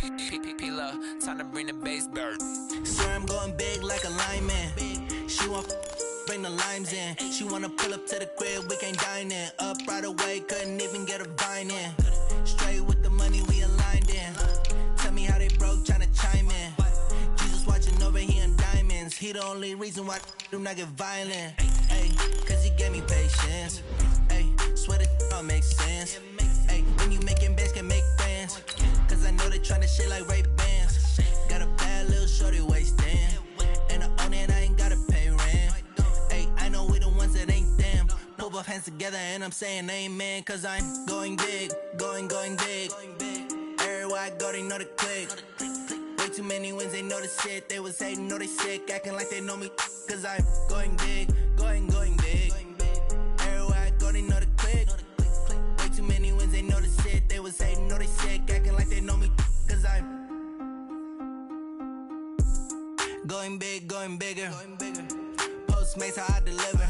Time to bring the bass bird. Swear I'm going big like a lineman. She want bring the limes in. She wanna pull up to the crib, we can't dine in. Up right away, couldn't even get a vine in. Straight with the money we aligned in. Tell me how they broke, tryna chime in. Jesus watching over here in diamonds. He the only reason why do not get violent. Ay, cause he gave me patience. Ay, swear that all makes sense. Ay, when you making bands can make friends. Cause I know they tryna shit like Ray-Bans. Got a bad little shorty wasting. And I own it, I ain't gotta pay rent. Ay, I know we the ones that ain't them. Put both hands together and I'm saying amen. Cause I'm going big, going big. Everywhere I go, they know the click. Way too many wins, they know the shit. They was hating, know they sick, acting like they know me. Cause I'm going big, going big. Everywhere I go, they know the click. Way too many wins, they know the shit. They was hating, know they sick, acting like they know me. Cause I'm going big, going bigger. Postmates how I deliver.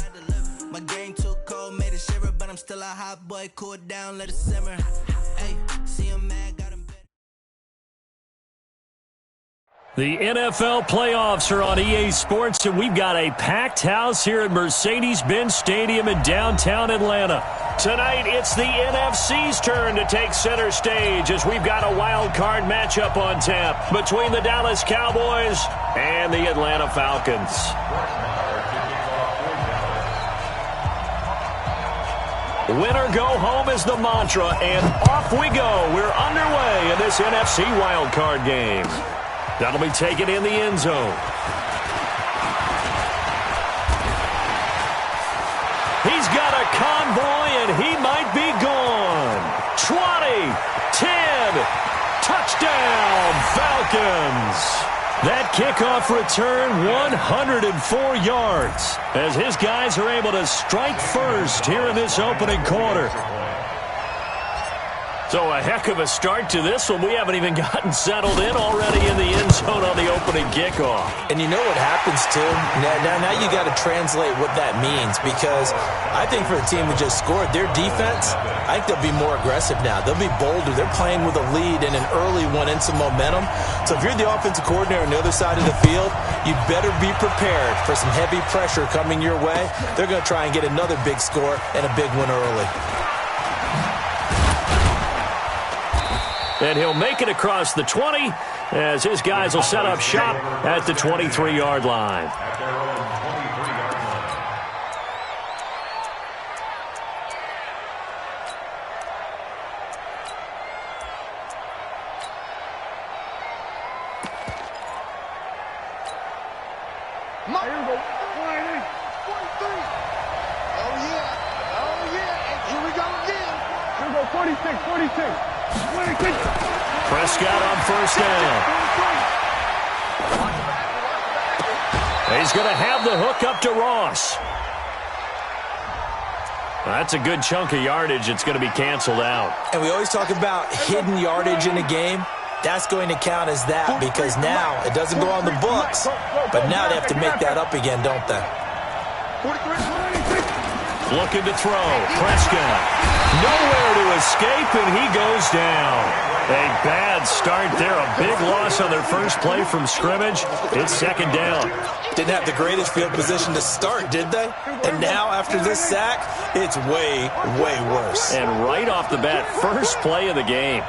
My game too cold, made it shiver. But I'm still a hot boy, cool it down, let it simmer. Hey, see him mad, got him better. The NFL playoffs are on EA Sports, and we've got a packed house here at Mercedes-Benz Stadium in downtown Atlanta. Tonight, it's the NFC's turn to take center stage as we've got a wild card matchup on tap between the Dallas Cowboys and the Atlanta Falcons. Winner go home is the mantra, and off we go. We're underway in this NFC wild card game. That'll be taken in the end zone. He's got a convoy, and he might be gone. 20, 10, touchdown, Falcons. That kickoff return, 104 yards, as his guys are able to strike first here in this opening quarter. So a heck of a start to this one. We haven't even gotten settled in already in the end zone on the opening kickoff. And you know what happens, too? Now you got to translate what that means, because I think for the team who just scored, their defense, I think they'll be more aggressive now. They'll be bolder. They're playing with a lead and an early one and some momentum. So if you're the offensive coordinator on the other side of the field, you'd better be prepared for some heavy pressure coming your way. They're going to try and get another big score and a big one early. And he'll make it across the 20 as his guys will set up shop at the 23-yard line. Prescott on first down. He's going to have the hook up to Ross. That's a good chunk of yardage. It's going to be canceled out. And we always talk about hidden yardage in a game. That's going to count as that, because now it doesn't go on the books, but now they have to make that up again, don't they? Looking to throw. Prescott. Nowhere to escape, and he goes down. A bad start there. A big loss on their first play from scrimmage. It's second down. Didn't have the greatest field position to start, did they? And now, after this sack, it's way, way worse. And right off the bat, first play of the game.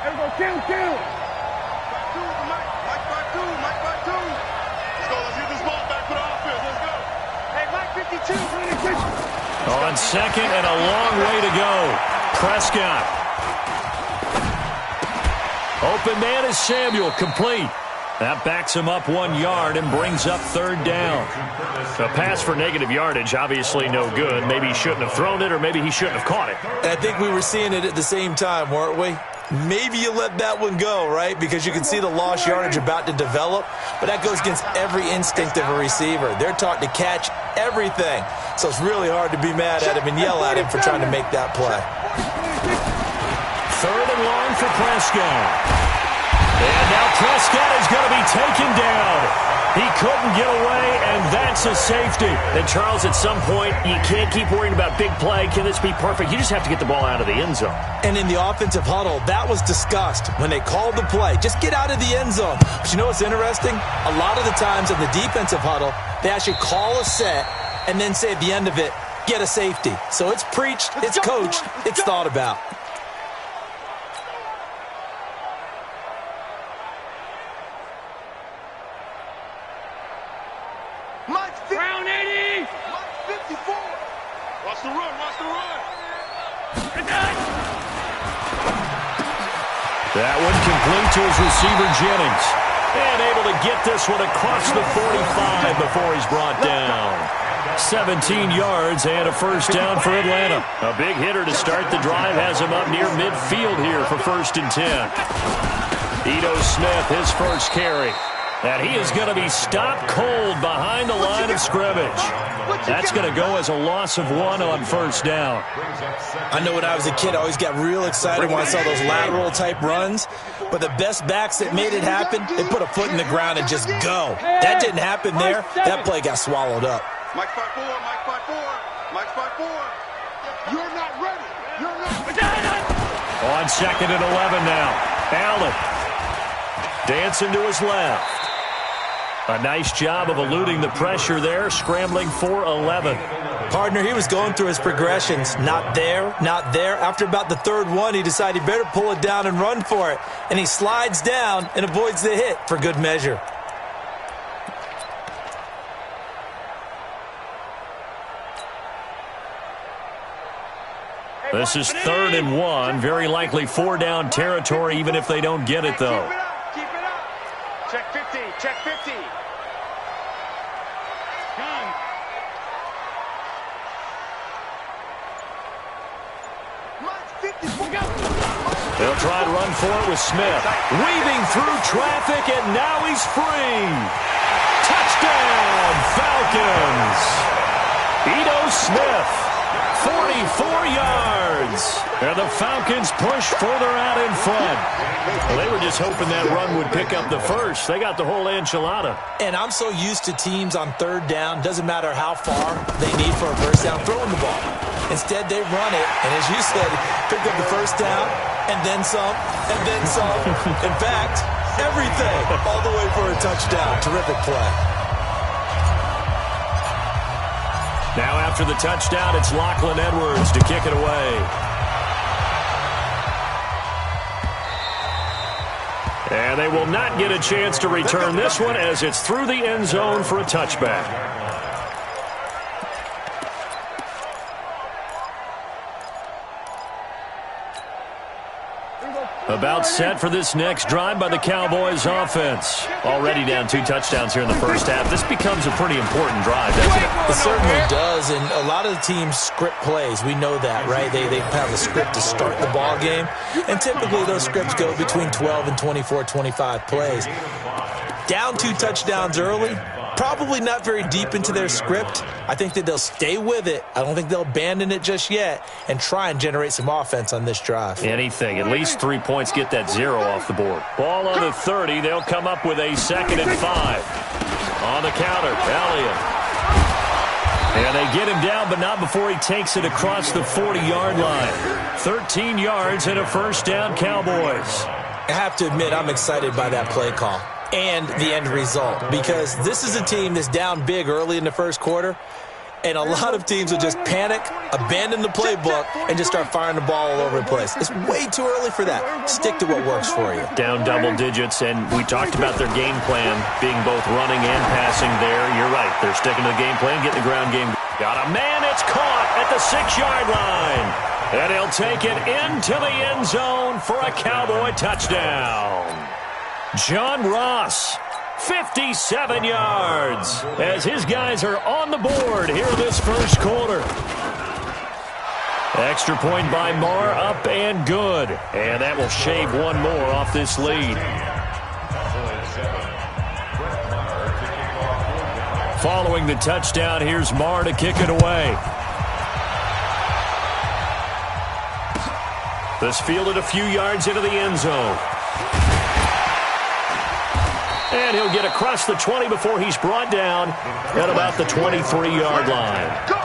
On second and a long way to go. Prescott. Open man is Samuel, complete. That backs him up 1 yard and brings up third down. A pass for negative yardage, obviously no good. Maybe he shouldn't have thrown it, or maybe he shouldn't have caught it. And I think we were seeing it at the same time, weren't we? Maybe you let that one go, right? Because you can see the lost yardage about to develop. But that goes against every instinct of a receiver. They're taught to catch everything. So it's really hard to be mad at him and yell at him for trying to make that play. Third and long for Prescott. And now Prescott is going to be taken down. He couldn't get away, and that's a safety. And, Charles, at some point, you can't keep worrying about big play. Can this be perfect? You just have to get the ball out of the end zone. And in the offensive huddle, that was discussed when they called the play. Just get out of the end zone. But you know what's interesting? A lot of the times in the defensive huddle, they actually call a set and then say at the end of it, get a safety. So it's preached, it's coached, it's thought about. Round 80! 54! Watch the run, watch the run! That one complete to his receiver, Jennings. And able to get this one across the 45 before he's brought down. 17 yards and a first down for Atlanta. A big hitter to start the drive has him up near midfield here for 1st and 10. Ito Smith, his first carry. And he is going to be stopped cold behind the line of scrimmage. That's going to go as a loss of 1 on 1st down. I know when I was a kid, I always got real excited when I saw those lateral-type runs. But the best backs that made it happen, they put a foot in the ground and just go. That didn't happen there. That play got swallowed up. Mike 5-4, Mike 5-4, Mike 5-4. You're not ready. You're not. On 2nd and 11 now. Allen dancing to his left. A nice job of eluding the pressure there, scrambling for 11. Partner, he was going through his progressions. Not there, not there. After about the 3rd one, he decided he better pull it down and run for it. And he slides down and avoids the hit for good measure. This is 3rd and 1. Very likely 4-down territory, even if they don't get it, though. Keep it up. Check 50, check 50. Come. They'll try to run for it with Smith. Weaving through traffic, and now he's free. Touchdown, Falcons. Ito Smith. 44 yards. And the Falcons push further out in front. Well, they were just hoping that run would pick up the first. They got the whole enchilada. And I'm so used to teams on 3rd down, doesn't matter how far they need for a first down, throwing the ball. Instead, they run it, and as you said, pick up the first down, and then some, and then some. In fact, everything, all the way for a touchdown. Terrific play. Now after the touchdown, it's Lachlan Edwards to kick it away. And they will not get a chance to return this one as it's through the end zone for a touchback. About set for this next drive by the Cowboys offense. Already down 2 touchdowns here in the first half. This becomes a pretty important drive, doesn't it? It certainly does, and a lot of the teams script plays. We know that, right? They have a script to start the ball game, and typically those scripts go between 12 and 24, 25 plays. Down 2 touchdowns early, probably not very deep into their script. I think that they'll stay with it. I don't think they'll abandon it just yet and try and generate some offense on this drive. Anything. At least 3 points, get that 0 off the board. Ball on the 30. They'll come up with a 2nd and 5. On the counter, Elliott. And they get him down, but not before he takes it across the 40-yard line. 13 yards and a first down, Cowboys. I have to admit, I'm excited by that play call and the end result, because this is a team that's down big early in the first quarter, and a lot of teams will just panic, abandon the playbook, and just start firing the ball all over the place. It's way too early for that. Stick to what works for you. Down double digits, and we talked about their game plan being both running and passing there. You're right. They're sticking to the game plan, getting the ground game. Got a man. It's caught at the 6-yard line. And he'll take it into the end zone for a Cowboy touchdown. John Ross, 57 yards, as his guys are on the board here in this first quarter. Extra point by Marr, up and good. And that will shave one more off this lead. Following the touchdown, here's Marr to kick it away. This fielded a few yards into the end zone. And he'll get across the 20 before he's brought down at about the 23-yard line.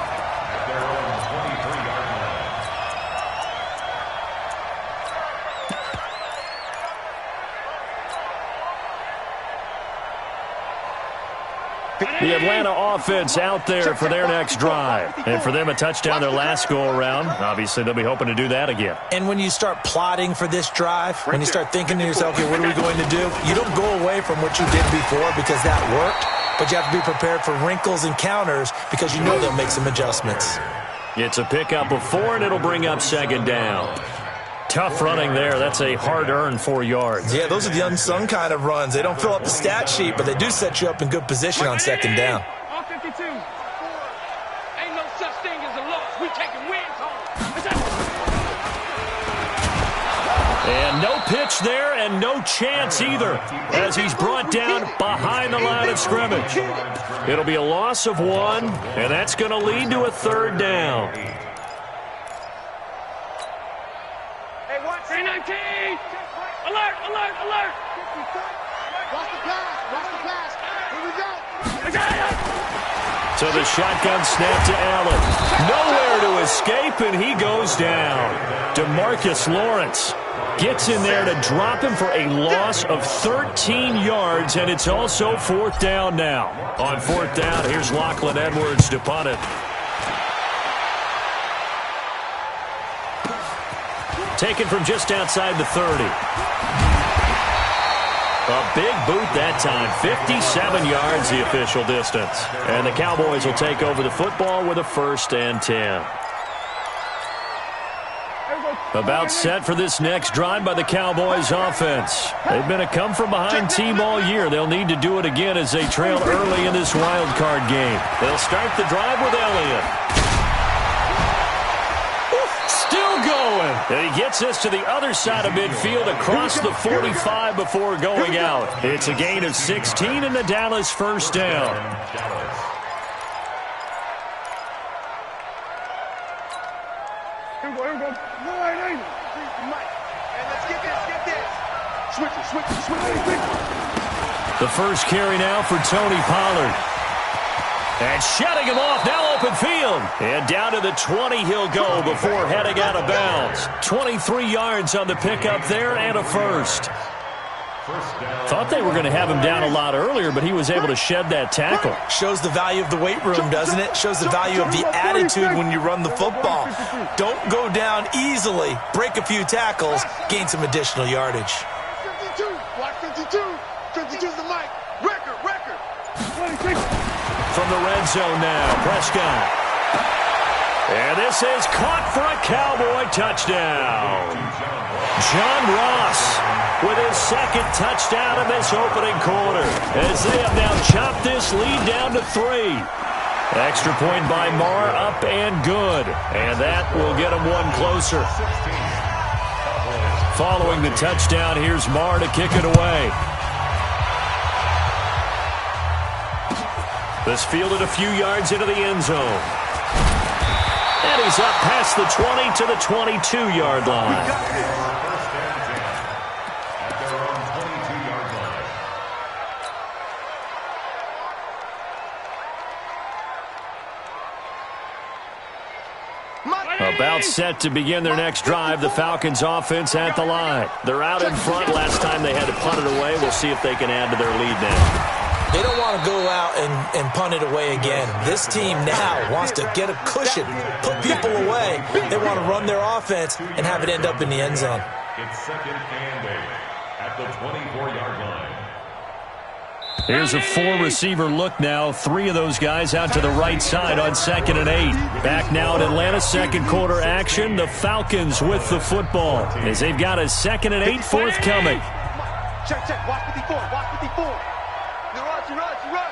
The Atlanta offense out there for their next drive. And for them, a touchdown their last go-around. Obviously, they'll be hoping to do that again. And when you start plotting for this drive, when you start thinking to yourself, okay, what are we going to do? You don't go away from what you did before because that worked, but you have to be prepared for wrinkles and counters because you know they'll make some adjustments. It's a pickup of 4, and it'll bring up second down. Tough running there. That's a hard-earned 4 yards. Yeah, those are the unsung kind of runs. They don't fill up the stat sheet, but they do set you up in good position on second down. On 52. Ain't no such thing as a loss. We taking wins home. And no pitch there and no chance either as he's brought down behind the line of scrimmage. It'll be a loss of 1, and that's going to lead to a third down. 319! Alert, alert, alert! Watch the pass. Here we go. So the shotgun snap to Allen. Nowhere to escape, and he goes down. DeMarcus Lawrence gets in there to drop him for a loss of 13 yards, and it's also fourth down now. On fourth down, here's Lachlan Edwards to punt it. Taken from just outside the 30. A big boot that time. 57 yards the official distance. And the Cowboys will take over the football with a 1st and 10. About set for this next drive by the Cowboys offense. They've been a come-from-behind team all year. They'll need to do it again as they trail early in this wild card game. They'll start the drive with Elliott. Still going. And he gets us to the other side of midfield across the 45 before going out. It's a gain of 16 and the Dallas first down. Here we go. And let's get this. Switch. The first carry now for Tony Pollard. And shutting him off, now open field. And down to the 20 he'll go before heading out of bounds. 23 yards on the pickup there and a first. Thought they were going to have him down a lot earlier, but he was able to shed that tackle. Shows the value of the weight room, doesn't it? Shows the value of the attitude when you run the football. Don't go down easily. Break a few tackles. Gain some additional yardage. 52. Watch 52. 52's the mic. Record. 26. From the red zone now, Prescott. And this is caught for a Cowboy touchdown. John Ross with his second touchdown in this opening quarter as they have now chopped this lead down to 3. Extra point by Marr, up and good. And that will get him one closer. Following the touchdown, here's Marr to kick it away. This fielded a few yards into the end zone. And he's up past the 20 to the 22-yard line. About set to begin their next drive, the Falcons offense at the line. They're out in front. Last time they had to punt it away. We'll see if they can add to their lead now. They don't want to go out and punt it away again. This team now wants to get a cushion, put people away. They want to run their offense and have it end up in the end zone. It's second and 8 at the 24-yard line. Here's a 4-receiver look now. 3 of those guys out to the right side on 2nd and 8. Back now in Atlanta, second quarter action. The Falcons with the football as they've got a 2nd and 8 forthcoming. Check. Watch 54. You run.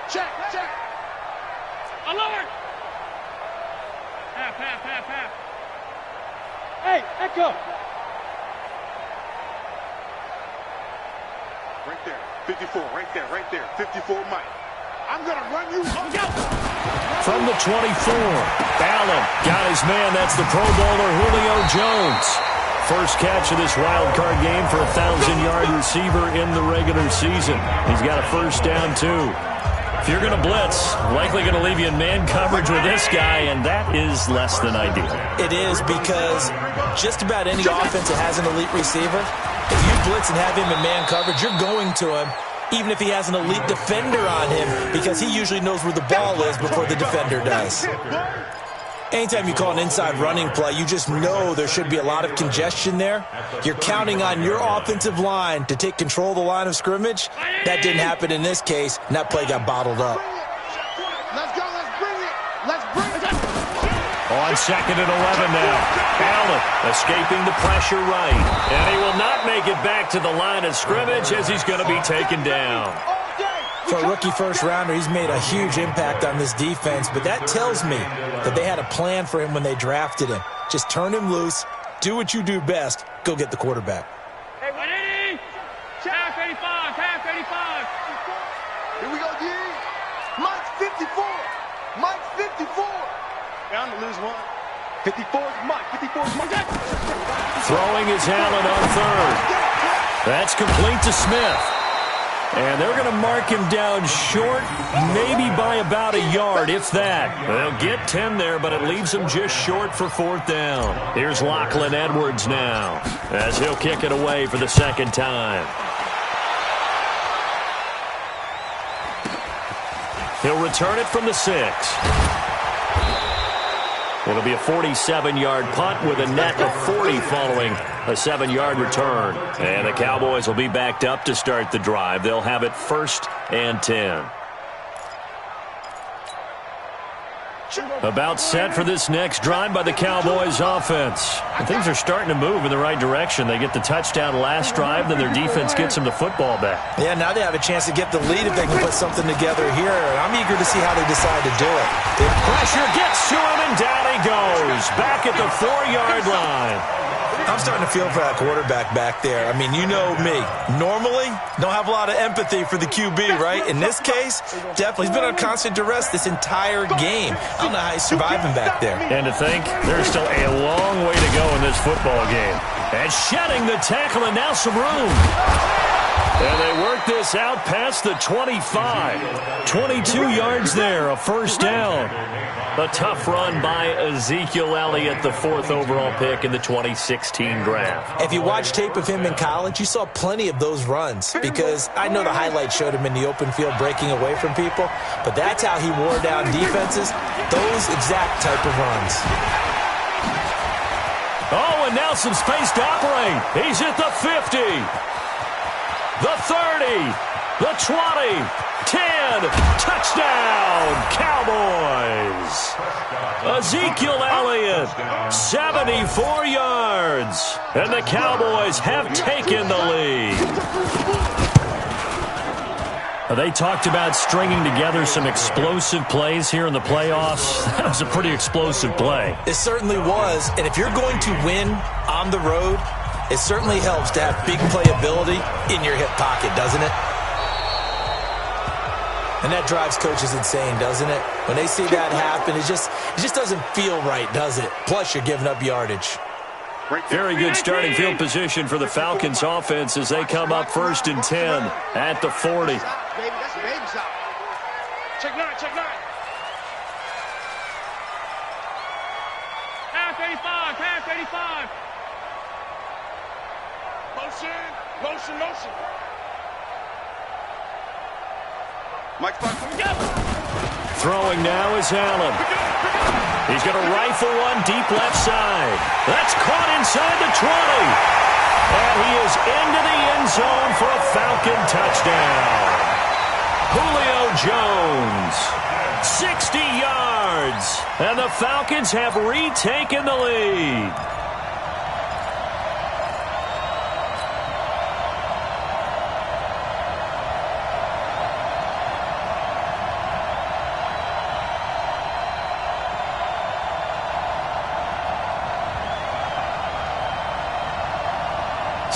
Check. Alert! Half. Hey, Echo! Right there. 54, right there. 54, Mike. I'm going to run you. From the 24, Allen got his man. That's the Pro Bowler Julio Jones. First catch of this wild card game for a 1,000-yard receiver in the regular season. He's got a first down, too. If you're going to blitz, likely going to leave you in man coverage with this guy, and that is less than ideal. It is, because just about any offense that has an elite receiver, if you blitz and have him in man coverage, you're going to him, even if he has an elite defender on him, because he usually knows where the ball is before the defender does. Anytime you call an inside running play, you just know there should be a lot of congestion there. You're counting on your offensive line to take control of the line of scrimmage. That didn't happen in this case, and that play got bottled up. Let's go, let's bring it. Let's bring it. On 2nd and 11 now. Allen escaping the pressure right. And he will not make it back to the line of scrimmage as he's going to be taken down. For a rookie first-rounder, he's made a huge impact on this defense, but that tells me that they had a plan for him when they drafted him. Just turn him loose, do what you do best, go get the quarterback. Hey, ready? Tag 35, tag 35. Here we go, D. Mike's 54. Mike's 54. Bound to lose one. 54 is Mike. 54 is Mike. Throwing is Allen on 3rd. That's complete to Smith. And they're going to mark him down short, maybe by about a yard, if that. They'll get 10 there, but it leaves them just short for 4th down. Here's Lachlan Edwards now, as he'll kick it away for the 2nd time. He'll return it from the 6. It'll be a 47-yard punt with a net of 40 following a 7-yard return. And the Cowboys will be backed up to start the drive. They'll have it 1st and 10. About set for this next drive by the Cowboys offense. And things are starting to move in the right direction. They get the touchdown last drive, then their defense gets them the football back. Yeah, now they have a chance to get the lead if they can put something together here. I'm eager to see how they decide to do it. The pressure gets to him, and down he goes. Back at the 4-yard line. I'm starting to feel for that quarterback back there. I mean, you know me. Normally, don't have a lot of empathy for the QB, right? In this case, definitely. He's been on constant duress this entire game. I don't know how he's surviving back there. And to think, there's still a long way to go in this football game. And shedding the tackle, and now some room. And they work this out past the 25. 22 yards there, a 1st down. A tough run by Ezekiel Elliott, the 4th overall pick in the 2016 draft. If you watch tape of him in college, you saw plenty of those runs, because I know the highlights showed him in the open field breaking away from people, but that's how he wore down defenses, those exact type of runs. Oh, and now some space to operate. He's at the 50, the 30, the 20, 10, touchdown, Cowboys. Ezekiel Elliott, 74 yards, and the Cowboys have taken the lead. They talked about stringing together some explosive plays here in the playoffs. That was a pretty explosive play. It certainly was, and if you're going to win on the road, it certainly helps to have big playability in your hip pocket, doesn't it? And that drives coaches insane, doesn't it? When they see that happen, it just doesn't feel right, does it? Plus, you're giving up yardage. Very good starting field position for the Falcons offense as they come up 1st and 10 at the 40. Baby, that's a baby shot. Check 9, check 9. Tag 35, tag 35. Motion, motion, motion. Mike's back. Throwing now is Allen. He's going to rifle one deep left side. That's caught inside the 20. And he is into the end zone for a Falcon touchdown. Julio Jones, 60 yards. And the Falcons have retaken the lead.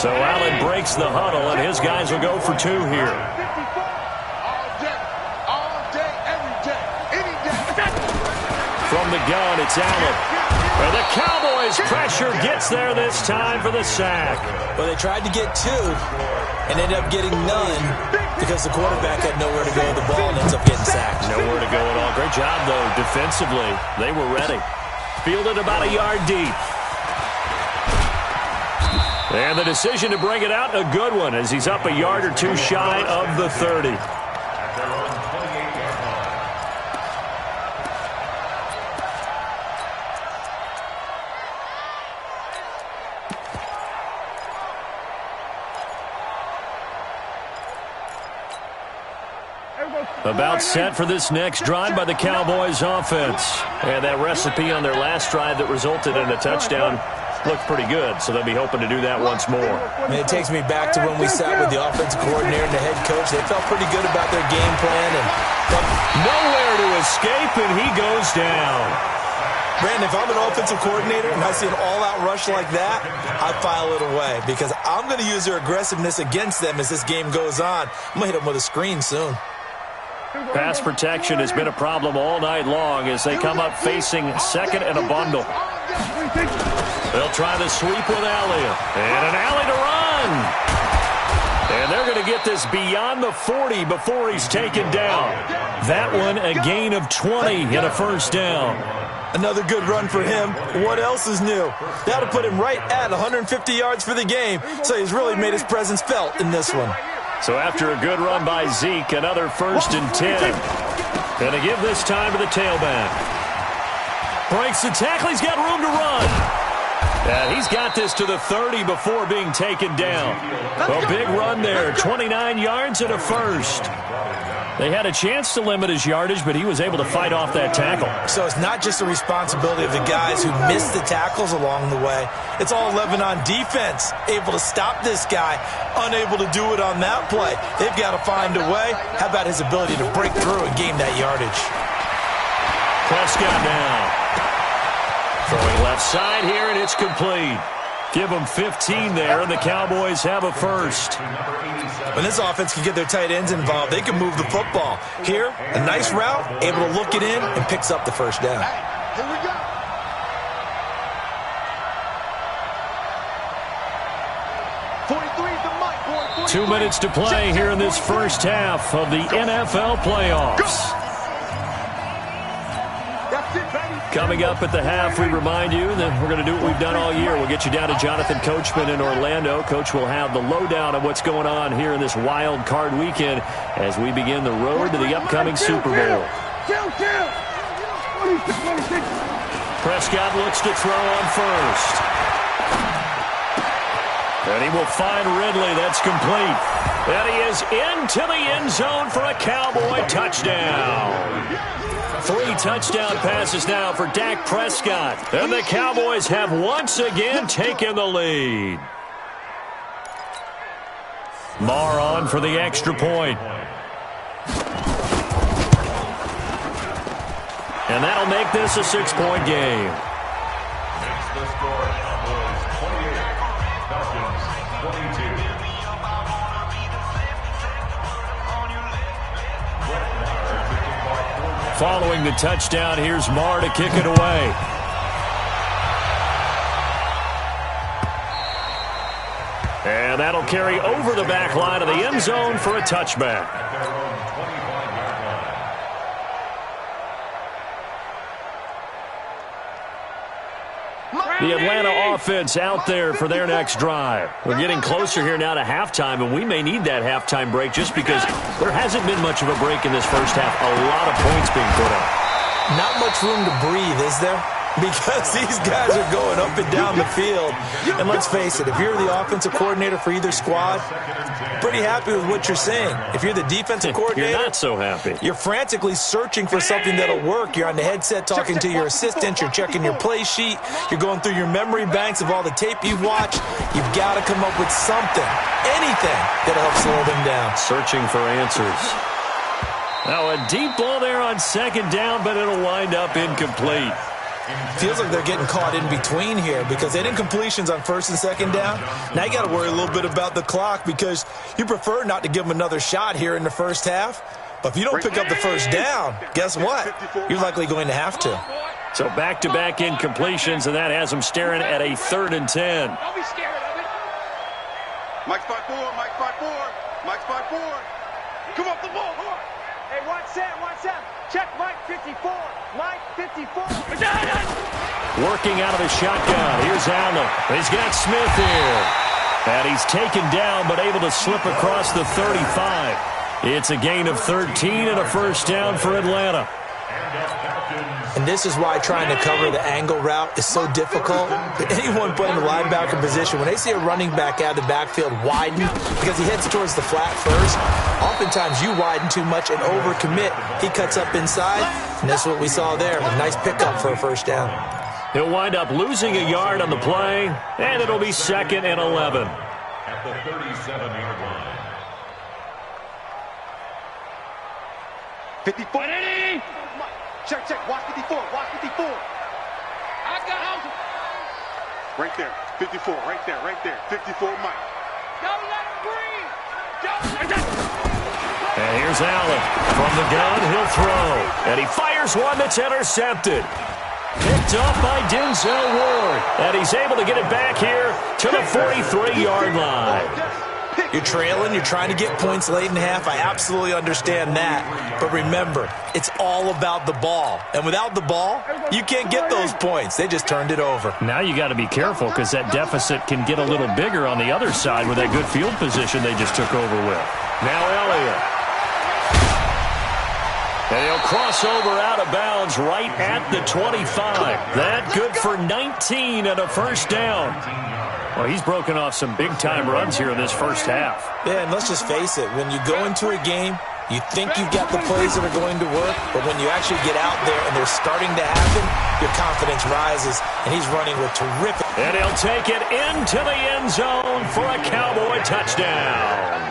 So Allen breaks the huddle, and his guys will go for 2 here. All day, every day, any day. From the gun, it's Allen. And the Cowboys' pressure gets there this time for the sack. Well, they tried to get 2 and ended up getting none because the quarterback had nowhere to go with the ball and ends up getting sacked. Nowhere to go at all. Great job, though, defensively. They were ready. Fielded about a yard deep. And the decision to bring it out, a good one, as he's up a yard or 2 shy of the 30. About set for this next drive by the Cowboys offense. And that recipe on their last drive that resulted in a touchdown looked pretty good, so they'll be hoping to do that once more. And it takes me back to when we sat with the offensive coordinator and the head coach. They felt pretty good about their game plan. And nowhere to escape, and he goes down. Brandon, if I'm an offensive coordinator and I see an all-out rush like that, I file it away because I'm going to use their aggressiveness against them as this game goes on. I'm going to hit them with a screen soon. Pass protection has been a problem all night long as they come up facing second and a bundle. They'll try the sweep with Elliott. And an alley to run. And they're going to get this beyond the 40 before he's taken down. That one a gain of 20 and a first down. Another good run for him. What else is new? That'll put him right at 150 yards for the game, so he's really made his presence felt in this one. So after a good run by Zeke, another 1st and 10. Going to give this time to the tailback. Breaks the tackle. He's got room to run. And he's got this to the 30 before being taken down. A big run there. 29 yards and a first. They had a chance to limit his yardage, but he was able to fight off that tackle. So it's not just the responsibility of the guys who missed the tackles along the way. It's all 11 on defense, able to stop this guy, unable to do it on that play. They've got to find a way. How about his ability to break through and gain that yardage? Prescott now. Throwing left side here, and it's complete. Give them 15 there, and the Cowboys have a first. When this offense can get their tight ends involved, they can move the football. Here, a nice route, able to look it in, and picks up the first down. Here we go. Boy, 2 minutes to play here in this first half of the NFL playoffs. Coming up at the half, we remind you that we're going to do what we've done all year. We'll get you down to Jonathan Coachman in Orlando. Coach will have the lowdown of what's going on here in this wild card weekend as we begin the road to the upcoming Super Bowl. Prescott looks to throw on first. And he will find Ridley. That's complete. And he is into the end zone for a Cowboy touchdown. 3 touchdown passes now for Dak Prescott. And the Cowboys have once again taken the lead. Marr on for the extra point. And that'll make this a 6-point game. The score was 28, Falcons 22. Following the touchdown, here's Marr to kick it away. And that'll carry over the back line of the end zone for a touchback. The Atlanta offense out there for their next drive. We're getting closer here now to halftime, and we may need that halftime break just because there hasn't been much of a break in this first half. A lot of points being put up. Not much room to breathe, is there? Because these guys are going up and down the field. And let's face it, if you're the offensive coordinator for either squad, pretty happy with what you're seeing. If you're the defensive coordinator, you're not so happy. You're frantically searching for something that'll work. You're on the headset talking to your assistant. You're checking your play sheet. You're going through your memory banks of all the tape you've watched. You've got to come up with something, anything that'll help slow them down. Searching for answers. Now a deep ball there on second down, but it'll wind up incomplete. Feels like they're getting caught in between here because they didn't completions on first and second down. Now you got to worry a little bit about the clock because you prefer not to give them another shot here in the first half. But if you don't pick up the first down, guess what? You're likely going to have to. So back-to-back incompletions, and that has them staring at a 3rd and 10. Don't be scared of it. Mike's 5-4, Mike's 5-4, Mike's 5-4. Come off the ball, hard. Hey, watch Sam. Check Mike 54. Mike 54. Working out of the shotgun. Here's Allen. He's got Smith here. And he's taken down, but able to slip across the 35. It's a gain of 13 and a first down for Atlanta. And this is why trying to cover the angle route is so difficult. Anyone playing the linebacker position, when they see a running back out of the backfield widen because he heads towards the flat first, oftentimes you widen too much and overcommit. He cuts up inside, and that's what we saw there. A nice pickup for a first down. He'll wind up losing a yard on the play, and it'll be 2nd and 11. At the 37-yard line. 54. Check. Watch 54. Watch 54. I got him. Right there. 54. Right there. 54, Mike. Don't let him breathe. Don't let him. And here's Allen. From the gun, he'll throw. And he fires one that's intercepted. Picked up by Denzel Ward. And he's able to get it back here to the 43-yard line. You're trailing, you're trying to get points late in half. I absolutely understand that. But remember, it's all about the ball. And without the ball, you can't get those points. They just turned it over. Now you got to be careful because that deficit can get a little bigger on the other side with that good field position they just took over with. Now Elliott. And he'll cross over out of bounds right at the 25. That good for 19 and a first down. Well, he's broken off some big-time runs here in this first half. Yeah, and let's just face it. When you go into a game, you think you've got the plays that are going to work, but when you actually get out there and they're starting to happen, your confidence rises, and he's running with terrific. And he'll take it into the end zone for a Cowboy touchdown.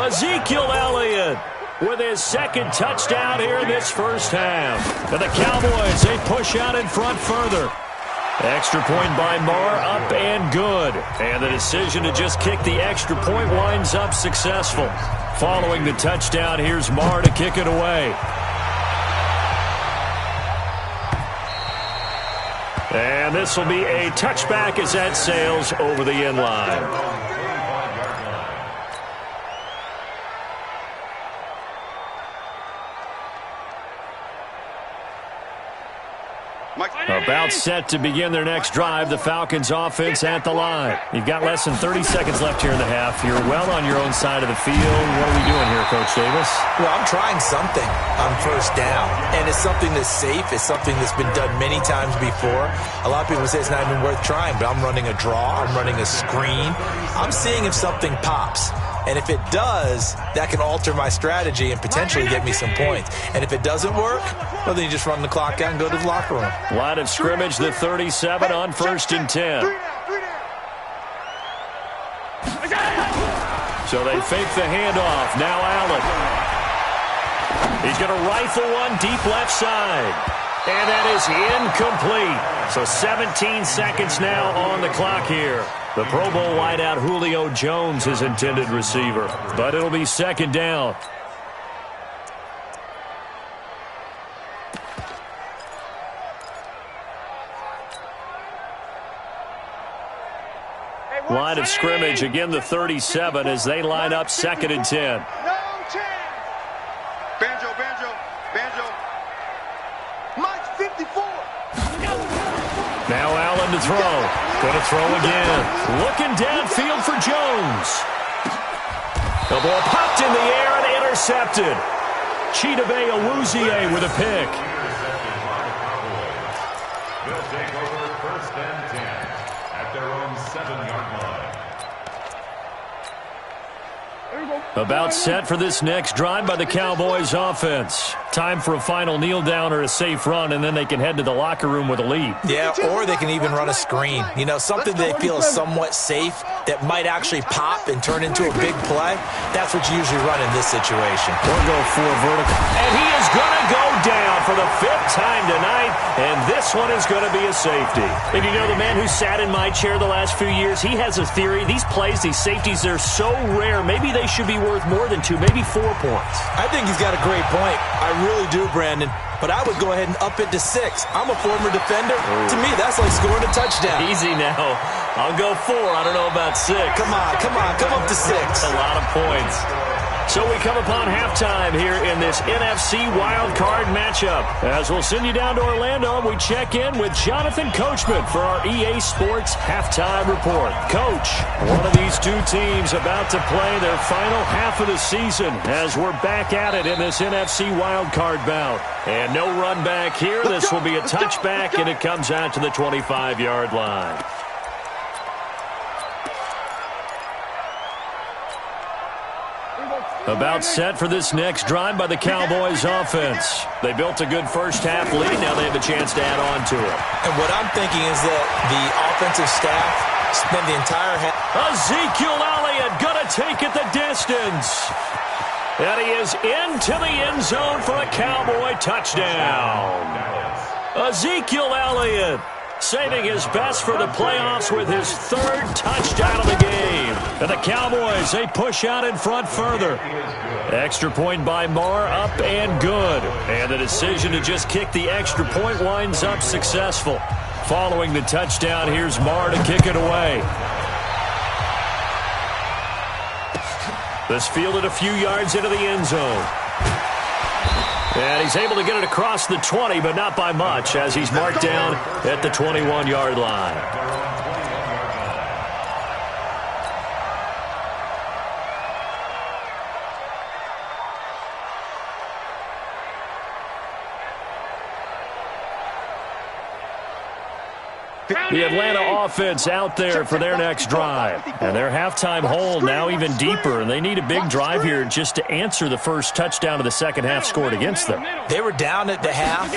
Ezekiel Elliott with his 2nd touchdown here in this first half. And the Cowboys, they push out in front further. Extra point by Marr, up and good. And the decision to just kick the extra point winds up successful. Following the touchdown, here's Marr to kick it away. And this will be a touchback as that sails over the end line. About set to begin their next drive, the Falcons offense at the line. You've got less than 30 seconds left here in the half. You're well on your own side of the field. What are we doing here, Coach Davis? Well, I'm trying something on first down, and it's something that's safe. It's something that's been done many times before. A lot of people say it's not even worth trying, but I'm running a draw. I'm running a screen. I'm seeing if something pops. And if it does, that can alter my strategy and potentially get me some points. And if it doesn't work, well, then you just run the clock out and go to the locker room. Line of scrimmage, the 37 on 1st and 10. So they fake the handoff. Now Allen. He's going to rifle one deep left side. And that is incomplete. So 17 seconds now on the clock here. The Pro Bowl wideout Julio Jones, his intended receiver. But it'll be 2nd down. Line of scrimmage, again the 37 as they line up 2nd and 10. No chance. Banjo. Mike's 54. Now Allen to throw. Going to throw again. Looking downfield for Jones. The ball popped in the air and intercepted. Chidobe Awuzie with a pick. They'll take over 1st and 10 at their own 7-yard line. About set for this next drive by the Cowboys offense. Time for a final kneel down or a safe run, and then they can head to the locker room with a lead. Yeah, or they can even run a screen. You know, something they feel is somewhat safe that might actually pop and turn into a big play. That's what you usually run in this situation. Or go for a vertical. And he is going to go down for the 5th time tonight, and this one is going to be a safety. And you know, the man who sat in my chair the last few years, he has a theory. These plays, these safeties, they're so rare. Maybe they should be worth more than 2, maybe 4 points. I think he's got a great point. I really do, Brandon. but I would go ahead and up it to 6. I'm a former defender. To me, that's like scoring a touchdown. Easy now. I'll go 4. I don't know about 6. Come on. Come up to 6. That's a lot of points. So we come upon halftime here in this NFC wildcard matchup. As we'll send you down to Orlando, we check in with Jonathan Coachman for our EA Sports Halftime Report. Coach, one of these two teams about to play their final half of the season as we're back at it in this NFC wildcard bout. And no run back here. This will be a touchback, and it comes out to the 25-yard line. About set for this next drive by the Cowboys offense. They built a good first-half lead. Now they have a chance to add on to it. And what I'm thinking is that the offensive staff spent the entire half. Ezekiel Elliott going to take it the distance. And he is into the end zone for a Cowboy touchdown. Ezekiel Elliott saving his best for the playoffs with his 3rd touchdown of the game. And the Cowboys, they push out in front further. Extra point by Marr, up and good. And the decision to just kick the extra point winds up successful. Following the touchdown, here's Marr to kick it away. This fielded a few yards into the end zone. And he's able to get it across the 20, but not by much, as he's marked down at the 21-yard line. The Atlanta offense out there for their next drive. And their halftime hole now even deeper, and they need a big drive here just to answer the first touchdown of the second half scored against them. They were down at the half.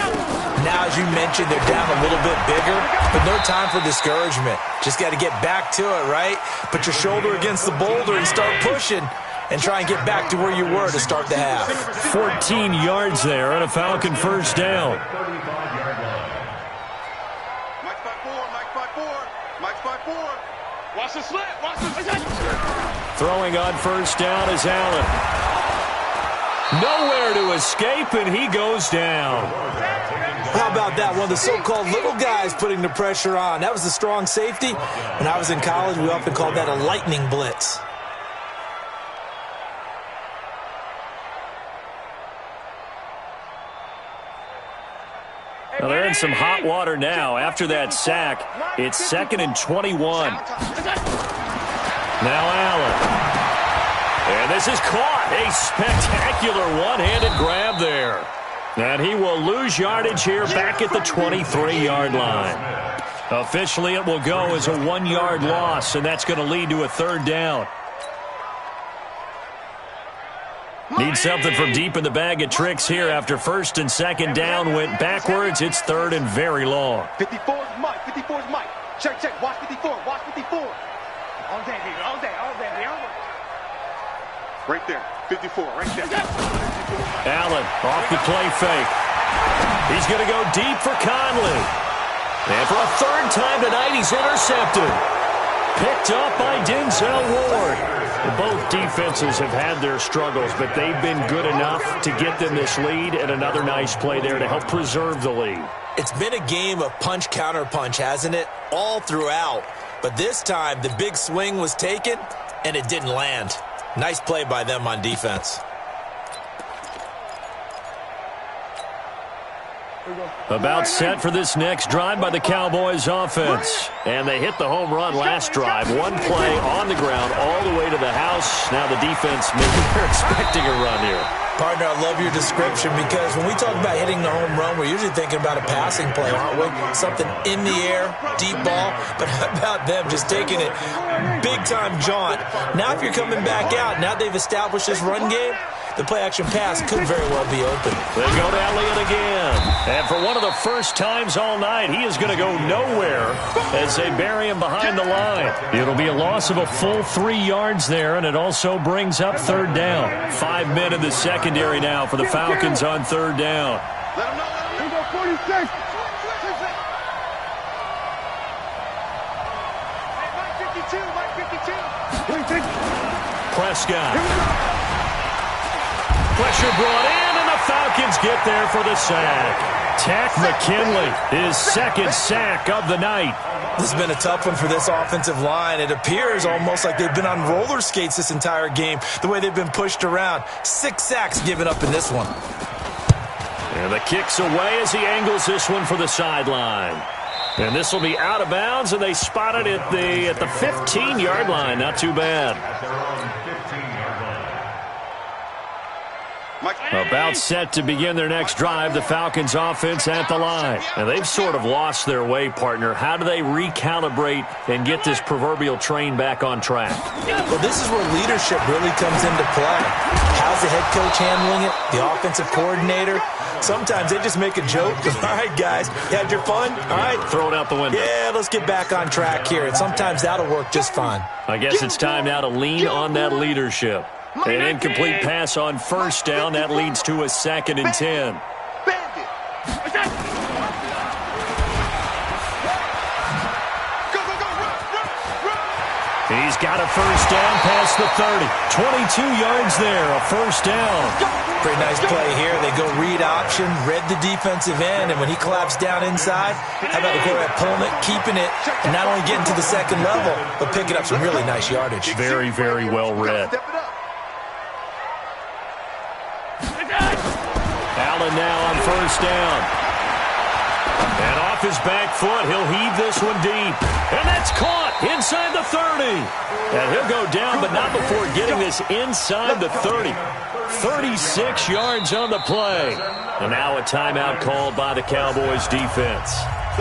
Now, as you mentioned, they're down a little bit bigger, but no time for discouragement. Just got to get back to it, right? Put your shoulder against the boulder and start pushing and try and get back to where you were to start the half. 14 yards there and a Falcon first down. Watch the slant. Watch the... Throwing on first down is Allen. Nowhere to escape, and he goes down. How about that? One of the so-called little guys putting the pressure on. That was the strong safety. When I was in college, we often called that a lightning blitz. Well, they're in some hot water now. After that sack, it's 2nd and 21. Now Allen. And this is caught. A spectacular one-handed grab there. And he will lose yardage here back at the 23-yard line. Officially, it will go as a 1-yard loss, and that's going to lead to a 3rd down. Need something from deep in the bag of tricks here after 1st and 2nd down went backwards. It's 3rd and very long. 54 is Mike. 54 is Mike. Check. Watch 54. Watch 54. All day, baby. All day. Right there. 54. Right there. Allen off the play fake. He's going to go deep for Conley. And for a 3rd time tonight, he's intercepted. Picked up by Denzel Ward. Both defenses have had their struggles, but they've been good enough to get them this lead, and another nice play there to help preserve the lead. It's been a game of punch-counter-punch, hasn't it? All throughout. But this time, the big swing was taken, and it didn't land. Nice play by them on defense. About set for this next drive by the Cowboys offense. And they hit the home run last drive. One play on the ground all the way to the house. Now the defense, maybe they're expecting a run here. Partner, I love your description because when we talk about hitting the home run, we're usually thinking about a passing play, aren't we? Something in the air, deep ball. But how about them just taking it big-time jaunt? Now if you're coming back out, now they've established this run game, the play-action pass could very well be open. They go to Elliott again. And for one of the first times all night, he is going to go nowhere as they bury him behind the line. It'll be a loss of a full 3 yards there, and it also brings up 3rd down. 5 men in the secondary now for the Falcons on 3rd down. Let him know. 46. Mike 52. Prescott. Pressure brought in, and the Falcons get there for the sack. Tack McKinley, his second sack of the night. This has been a tough one for this offensive line. It appears almost like they've been on roller skates this entire game, the way they've been pushed around. 6 sacks given up in this one. And the kick's away as he angles this one for the sideline. And this will be out of bounds, and they spot it at the 15-yard line. Not too bad. About set to begin their next drive, the Falcons offense at the line. And they've sort of lost their way, partner. How do they recalibrate and get this proverbial train back on track? Well, this is where leadership really comes into play. How's the head coach handling it? The offensive coordinator? Sometimes they just make a joke. All right, guys, you had your fun? All right. Throw it out the window. Yeah, let's get back on track here. And sometimes that'll work just fine. I guess it's time now to lean on that leadership. An incomplete pass on first down. That leads to a 2nd and 10. He's got a first down past the 30. 22 yards there, a first down. Pretty nice play here. They go read option, read the defensive end, and when he collapsed down inside, how about the quarterback pulling it, keeping it, and not only getting to the second level, but picking up some really nice yardage. Very, very well read. Allen now on first down. And off his back foot, he'll heave this one deep. And that's caught inside the 30. And he'll go down, but not before getting this inside the 30. 36 yards on the play. And now a timeout called by the Cowboys defense.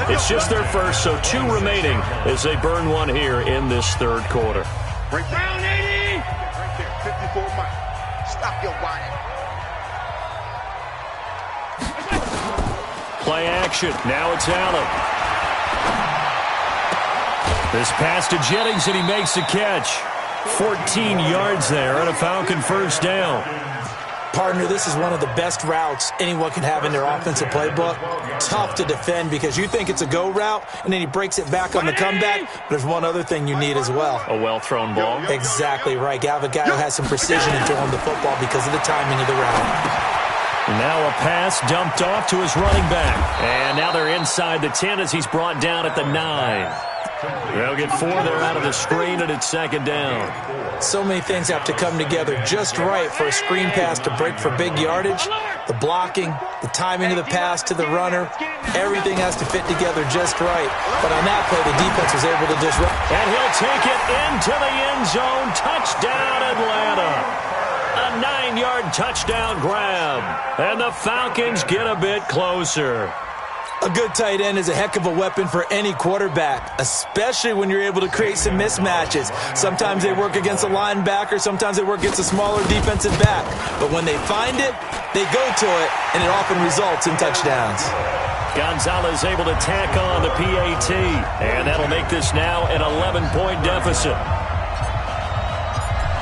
It's just their first, so 2 remaining as they burn one here in this third quarter. Down 80. Right there, 54 Mike. Stop your whining. Play action. Now it's Allen. This pass to Jennings, and he makes the catch. 14 yards there and a Falcon first down. Partner, this is one of the best routes anyone can have in their offensive playbook. Tough to defend because you think it's a go route, and then he breaks it back on the comeback. There's one other thing you need as well. A well-thrown ball. Exactly right. You have a guy who has some precision in throwing the football because of the timing of the route. Now a pass dumped off to his running back. And now they're inside the 10 as he's brought down at the 9. They'll get 4 there out of the screen, and it's 2nd down. So many things have to come together just right for a screen pass to break for big yardage. The blocking, the timing of the pass to the runner, everything has to fit together just right. But on that play, the defense was able to disrupt. And he'll take it into the end zone. Touchdown, Atlanta. A 9-yard touchdown grab. And the Falcons get a bit closer. A good tight end is a heck of a weapon for any quarterback, especially when you're able to create some mismatches. Sometimes they work against a linebacker, sometimes they work against a smaller defensive back. But when they find it, they go to it, and it often results in touchdowns. Gonzalez able to tack on the PAT, and that'll make this now an 11-point deficit.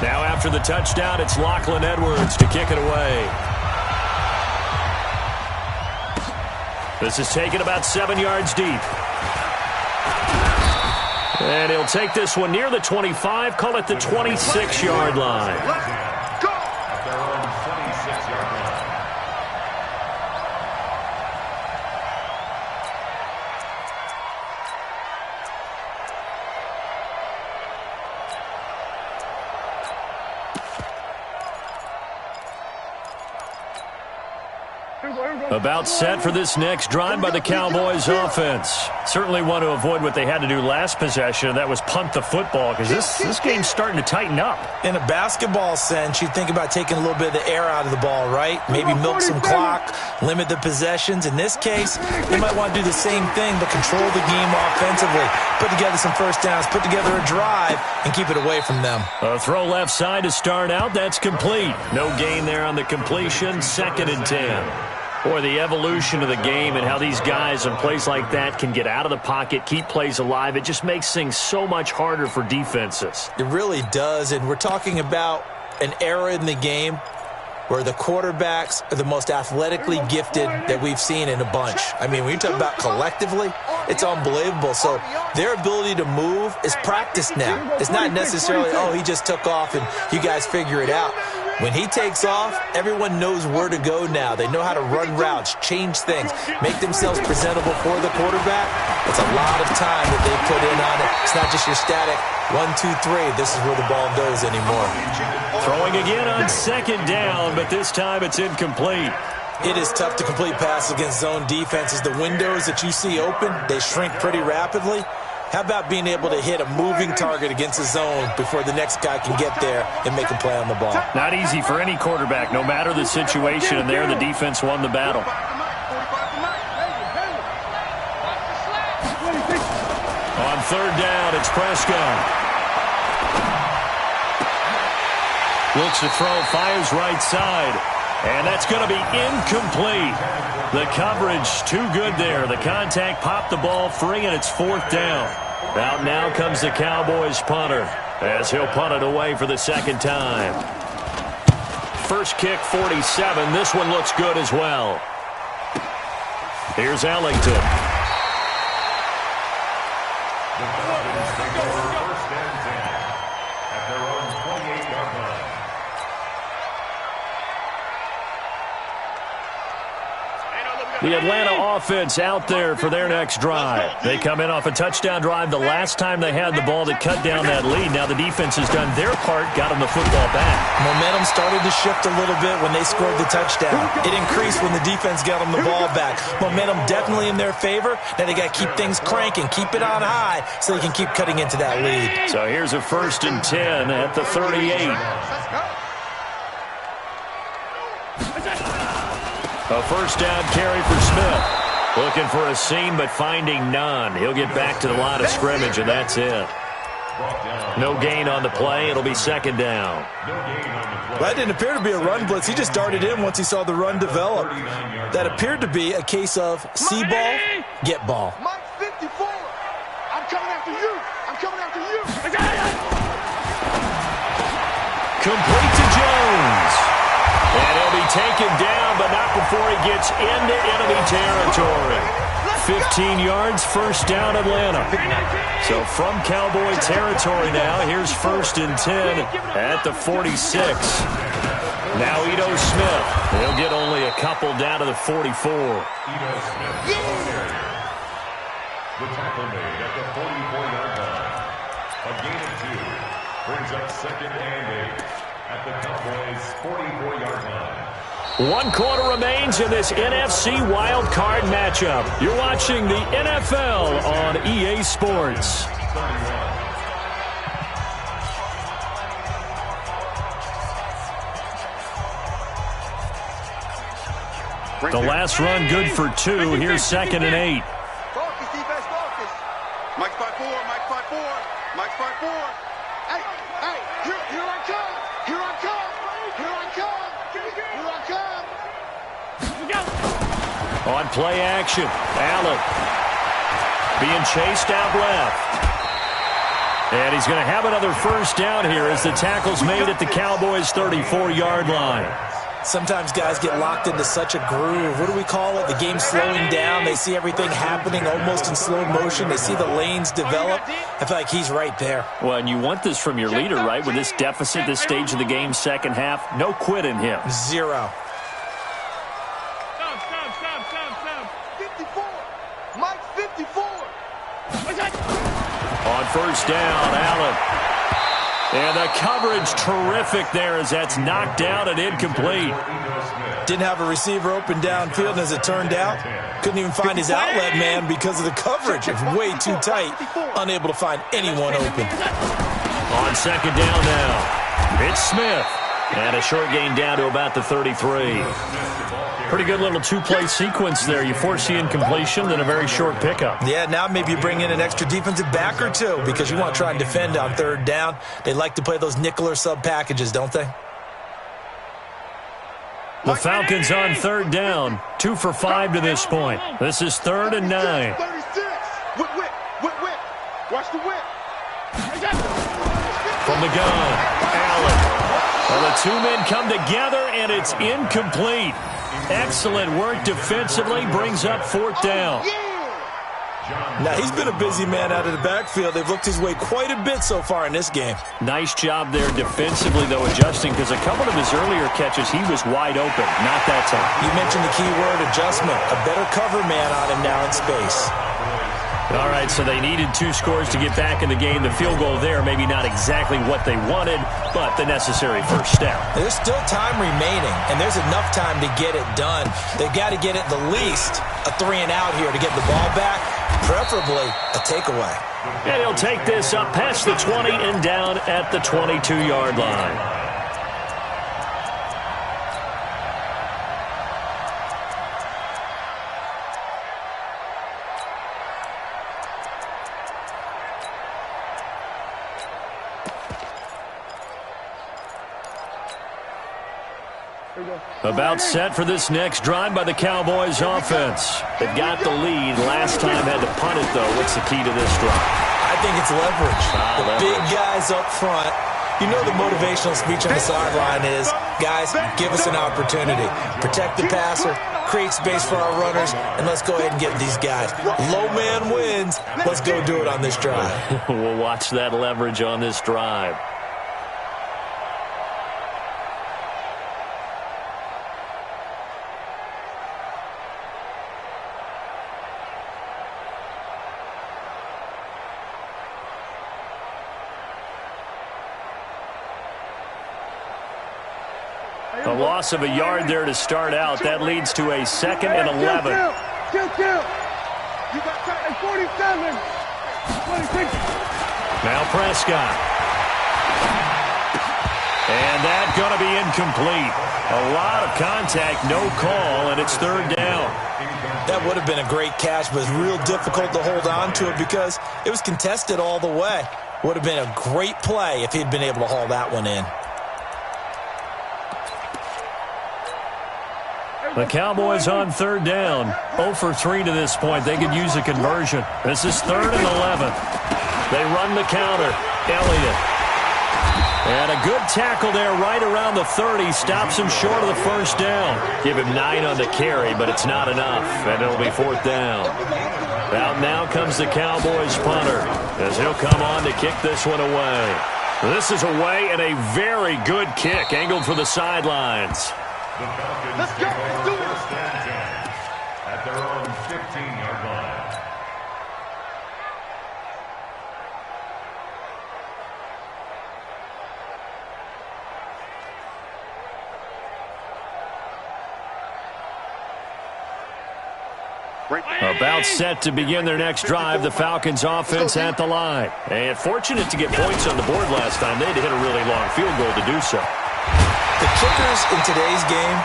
Now after the touchdown, it's Lachlan Edwards to kick it away. This is taken about 7 yards deep. And he'll take this one near the 25, call it the 26-yard line. At their own 26-yard line. About set for this next drive by the Cowboys offense. Certainly want to avoid what they had to do last possession, and that was punt the football, because this game's starting to tighten up. In a basketball sense, you think about taking a little bit of the air out of the ball, right? Maybe milk some clock, limit the possessions. In this case, they might want to do the same thing, but control the game offensively. Put together some first downs, put together a drive, and keep it away from them. A throw left side to start out. That's complete. No gain there on the completion. 2nd and 10. Boy, the evolution of the game and how these guys in plays like that can get out of the pocket, keep plays alive, it just makes things so much harder for defenses. It really does, and we're talking about an era in the game where the quarterbacks are the most athletically gifted that we've seen in a bunch. I mean, when you talk about collectively, it's unbelievable. So their ability to move is practiced now. It's not necessarily, oh, he just took off and you guys figure it out. When he takes off, everyone knows where to go now. They know how to run routes, change things, make themselves presentable for the quarterback. It's a lot of time that they put in on it. It's not just your static 1, 2, 3. This is where the ball goes anymore. Throwing again on second down, but this time it's incomplete. It is tough to complete passes against zone defenses. The windows that you see open, they shrink pretty rapidly. How about being able to hit a moving target against a zone before the next guy can get there and make a play on the ball? Not easy for any quarterback, no matter the situation, and there the defense won the battle. On third down, it's Prescott. Looks to throw, fires right side. And that's going to be incomplete. The coverage too good there. The contact popped the ball free, and it's fourth down. Out now comes the Cowboys punter as he'll punt it away for the second time. First kick, 47. This one looks good as well. Here's Ellington. First and 10 at their own 28-yard line. The Atlanta offense out there for their next drive. They come in off a touchdown drive the last time they had the ball to cut down that lead. Now the defense has done their part, got them the football back. Momentum started to shift a little bit when they scored the touchdown. It increased when the defense got them the ball back. Momentum definitely in their favor. Now they got to keep things cranking, keep it on high so they can keep cutting into that lead. So here's a 1st and 10 at the 38. A first down carry for Smith. Looking for a seam, but finding none. He'll get back to the line of scrimmage, and that's it. No gain on the play. It'll be second down. That didn't appear to be a run blitz. He just darted in once he saw the run develop. That appeared to be a case of see ball, get ball. Mike 54. I'm coming after you. I'm coming after you. Complete to Jones. And he'll be taken down, but not before he gets into enemy territory. 15 yards, first down Atlanta. So from Cowboy territory now, here's 1st and 10 at the 46. Now Ito Smith. He'll get only a couple down to the 44. Ito Smith, the tackle made at the 44-yard line. A gain of 2 brings up 2nd and 8 at the Cowboys' 44-yard line. 1 quarter remains in this NFC Wild Card matchup. You're watching the NFL on EA Sports. The last run good for 2. Here's 2nd and 8. Focus, defense, focus. Mike's by 4, Mike's by 4, Mike's by 4. Hey, here I come. Here I come. Here I come. Here I come. On play action, Allen being chased out left. And he's going to have another first down here as the tackle's made at the Cowboys' 34-yard line. Sometimes guys get locked into such a groove. What do we call it? The game's slowing down. They see everything happening almost in slow motion. They see the lanes develop. I feel like he's right there. Well, and you want this from your leader, right? With this deficit, this stage of the game, second half, no quit in him. 0. Stop. 54. Mike 54. On first down, Allen. And the coverage terrific there as that's knocked down and incomplete. Didn't have a receiver open downfield, and as it turned out, couldn't even find his outlet man because of the coverage. It's way too tight, unable to find anyone open. On second down now, it's Smith. And a short gain down to about the 33. Pretty good little two-play sequence there. You force the incompletion, then a very short pickup. Yeah, now maybe you bring in an extra defensive back or two because you want to try and defend on third down. They like to play those nickel or sub packages, don't they? The Falcons on third down, 2 for 5 to this point. This is 3rd and 9. 36. Whip. Watch the whip. From the gun, Allen. Well, the two men come together, and it's incomplete. Excellent work defensively, brings up 4th down. Now, he's been a busy man out of the backfield. They've looked his way quite a bit so far in this game. Nice job there defensively, though, adjusting, because a couple of his earlier catches, he was wide open. Not that time. You mentioned the key word, adjustment. A better cover man on him now in space. All right, so they needed 2 scores to get back in the game. The field goal there, maybe not exactly what they wanted, but the necessary first step. There's still time remaining, and there's enough time to get it done. They've got to get it the least a 3-and-out here to get the ball back, preferably a takeaway. And he'll take this up past the 20 and down at the 22-yard line. About set for this next drive by the Cowboys offense. They've got the lead. Last time had to punt it, though. What's the key to this drive? I think it's leverage. Big guys up front. You know the motivational speech on the sideline is, guys, give us an opportunity. Protect the passer, create space for our runners, and let's go ahead and get these guys. Low man wins. Let's go do it on this drive. We'll watch that leverage on this drive. A loss of a yard there to start out. That leads to a 2nd and 11. You got 47. 26. Now Prescott. And that's going to be incomplete. A lot of contact, no call, and it's 3rd down. That would have been a great catch, but it's real difficult to hold on to it because it was contested all the way. Would have been a great play if he'd been able to haul that one in. The Cowboys on 3rd down. 0 for 3 to this point. They could use a conversion. This is 3rd and 11. They run the counter. Elliott. And a good tackle there right around the 30. Stops him short of the first down. Give him 9 on the carry, but it's not enough. And it'll be 4th down. Out now comes the Cowboys punter, as he'll come on to kick this one away. This is away and a very good kick. Angled for the sidelines. Let's go. Let's do it. At their own 15-yard line. About set to begin their next drive. The Falcons offense at the line. And fortunate to get points on the board last time. They had to hit a really long field goal to do so. The kickers in today's game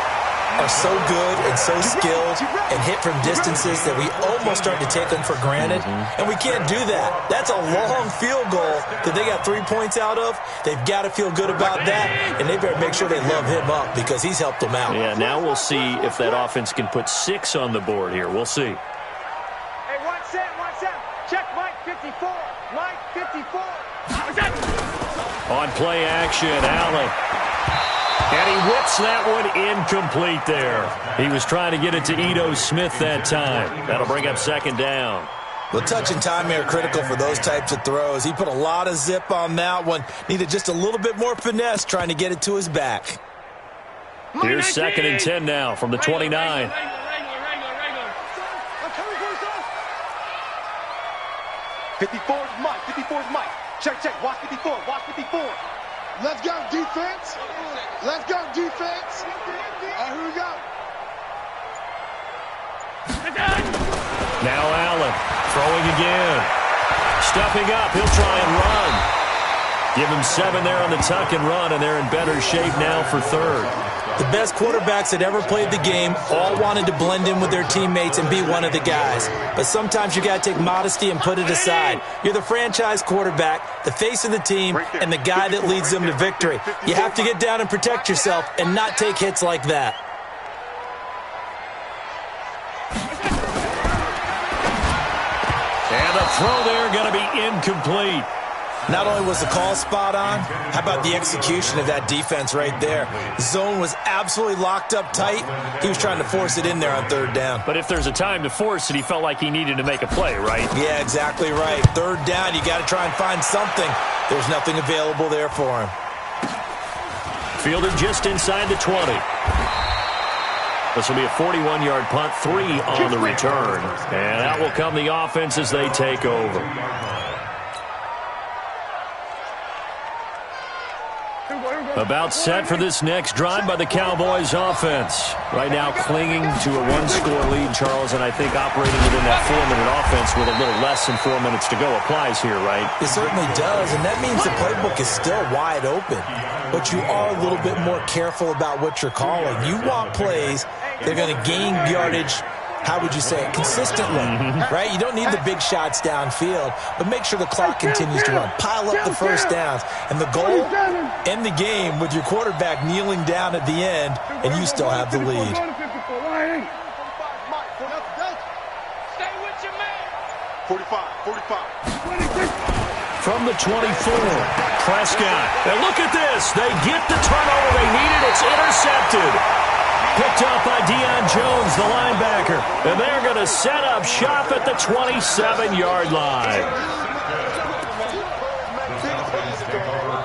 are so good and so skilled and hit from distances that we almost start to take them for granted, and we can't do that. That's a long field goal that they got 3 points out of. They've got to feel good about that, and they better make sure they love him up because he's helped them out. Yeah, now we'll see if that offense can put 6 on the board here. We'll see. Hey, watch that. Check Mike 54. Mike 54. On play action, Allen. And he whips that one incomplete there. He was trying to get it to Ito Smith that time. That'll bring up 2nd down. Well, touch and time are critical for those types of throws. He put a lot of zip on that one. Needed just a little bit more finesse trying to get it to his back. Here's 2nd and 10 now from the 29. 54 is Mike. 54 is Mike. Check. Watch 54. Watch 54. Let's go, defense. Let's go, defense. All right, here we go. Now Allen throwing again. Stepping up. He'll try and run. Give him 7 there on the tuck and run, and they're in better shape now for 3rd. The best quarterbacks that ever played the game all wanted to blend in with their teammates and be one of the guys. But sometimes you got to take modesty and put it aside. You're the franchise quarterback, the face of the team, and the guy that leads them to victory. You have to get down and protect yourself and not take hits like that. And the throw there going to be incomplete. Not only was the call spot on, how about the execution of that defense right there? Zone was absolutely locked up tight. He was trying to force it in there on third down. But if there's a time to force it, he felt like he needed to make a play, right? Yeah, exactly right. Third down, you got to try and find something. There's nothing available there for him. Fielded just inside the 20. This will be a 41-yard punt, 3 on the return. And out will come the offense as they take over. About set for this next drive by the Cowboys offense. Right now clinging to a one-score lead, Charles, and I think operating within that 4-minute offense with a little less than 4 minutes to go applies here, right? It certainly does, and that means the playbook is still wide open. But you are a little bit more careful about what you're calling. You want plays that are going to gain yardage, how would you say it, consistently, right? You don't need the big shots downfield, but make sure the clock continues to run. Pile up the first downs. And the goal, end the game with your quarterback kneeling down at the end, and you still have the lead. Stay with your man. 45. From the 24, Prescott. And look at this. They get the turnover they needed. It's intercepted. Picked up by Deion Jones, the linebacker. And they're going to set up shop at the 27-yard line.